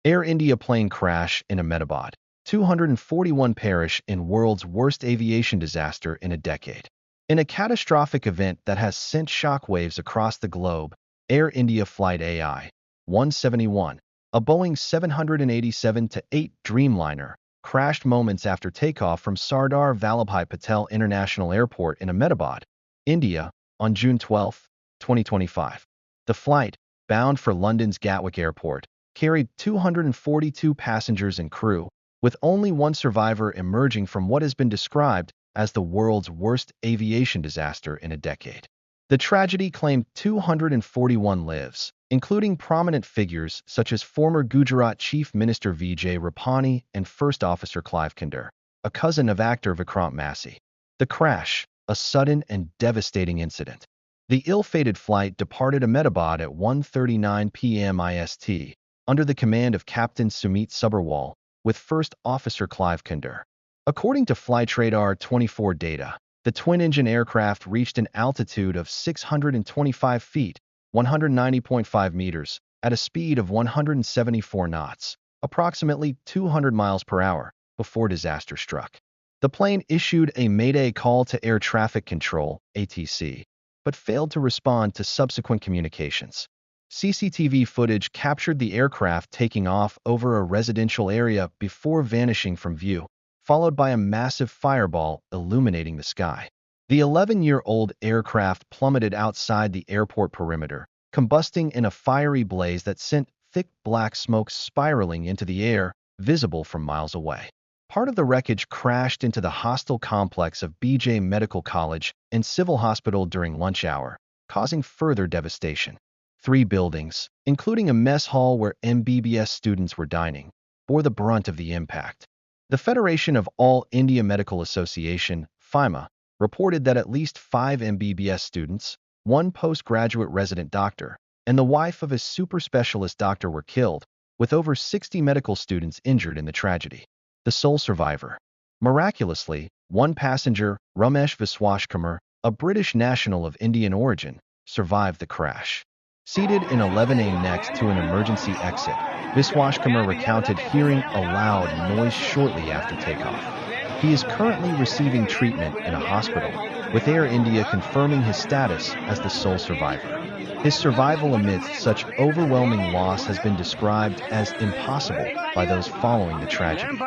Air India plane crash in Ahmedabad. 241 perish in world's worst aviation disaster in a decade. In a catastrophic event that has sent shockwaves across the globe, Air India Flight AI-171, a Boeing 787-8 Dreamliner, crashed moments after takeoff from Sardar Vallabhbhai Patel International Airport in Ahmedabad, India, on June 12, 2025. The flight, bound for London's Gatwick Airport, carried 242 passengers and crew, with only one survivor emerging from what has been described as the world's worst aviation disaster in a decade. The tragedy claimed 241 lives, including prominent figures such as former Gujarat Chief Minister Vijay Rupani and First Officer Clive Kunder, a cousin of actor Vikrant Massey. The crash, a sudden and devastating incident. The ill-fated flight departed Ahmedabad at 1:39 p.m. IST, under the command of Captain Sumit Subbarwal, with First Officer Clive Kunder. According to Flightradar 24 data, the twin-engine aircraft reached an altitude of 625 feet, 190.5 meters, at a speed of 174 knots, approximately 200 miles per hour, before disaster struck. The plane issued a mayday call to air traffic control, ATC, but failed to respond to subsequent communications. CCTV footage captured the aircraft taking off over a residential area before vanishing from view, followed by a massive fireball illuminating the sky. The 11-year-old aircraft plummeted outside the airport perimeter, combusting in a fiery blaze that sent thick black smoke spiraling into the air, visible from miles away. Part of the wreckage crashed into the hostel complex of Vijay Medical College and Civil Hospital during lunch hour, causing further devastation. 3 buildings, including a mess hall where MBBS students were dining, bore the brunt of the impact. The Federation of All India Medical Association, FIMA, reported that at least 5 MBBS students, 1 postgraduate resident doctor, and the wife of a super specialist doctor were killed, with over 60 medical students injured in the tragedy. The sole survivor. Miraculously, 1 passenger, Ramesh Viswaskamar, a British national of Indian origin, survived the crash. Seated in 11A next to an emergency exit, Viswaskamar recounted hearing a loud noise shortly after takeoff. He is currently receiving treatment in a hospital, with Air India confirming his status as the sole survivor. His survival amidst such overwhelming loss has been described as impossible by those following the tragedy.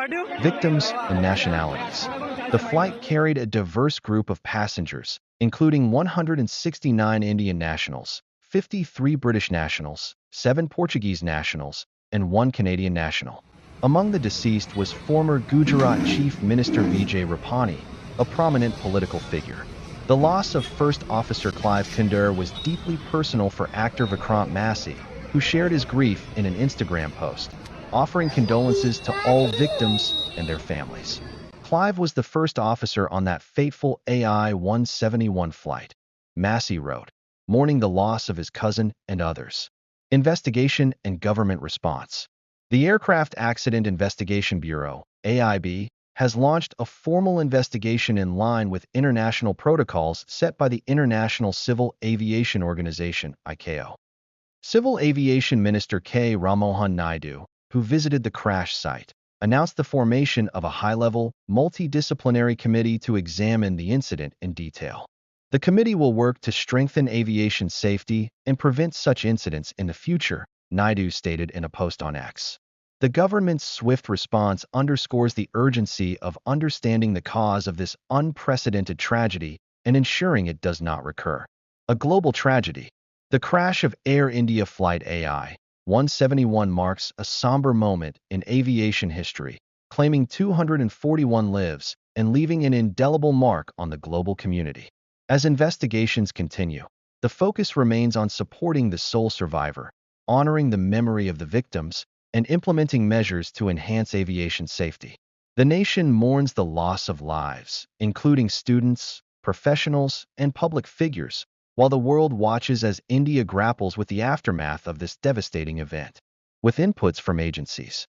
Victims and nationalities. The flight carried a diverse group of passengers, including 169 Indian nationals, 53 British nationals, 7 Portuguese nationals, and 1 Canadian national. Among the deceased was former Gujarat Chief Minister Vijay Rupani, a prominent political figure. The loss of First Officer Clive Kunder was deeply personal for actor Vikrant Massey, who shared his grief in an Instagram post, offering condolences to all victims and their families. Clive was the first officer on that fateful AI-171 flight, Massey wrote, mourning the loss of his cousin and others. Investigation and government response. The Aircraft Accident Investigation Bureau, AIB, has launched a formal investigation in line with international protocols set by the International Civil Aviation Organization, ICAO. Civil Aviation Minister K. Ramohan Naidu, who visited the crash site, announced the formation of a high-level, multidisciplinary committee to examine the incident in detail. The committee will work to strengthen aviation safety and prevent such incidents in the future, Naidu stated in a post on X. The government's swift response underscores the urgency of understanding the cause of this unprecedented tragedy and ensuring it does not recur. A global tragedy. The crash of Air India Flight AI-171 marks a somber moment in aviation history, claiming 241 lives and leaving an indelible mark on the global community. As investigations continue, the focus remains on supporting the sole survivor, honoring the memory of the victims, and implementing measures to enhance aviation safety. The nation mourns the loss of lives, including students, professionals, and public figures, while the world watches as India grapples with the aftermath of this devastating event. With inputs from agencies.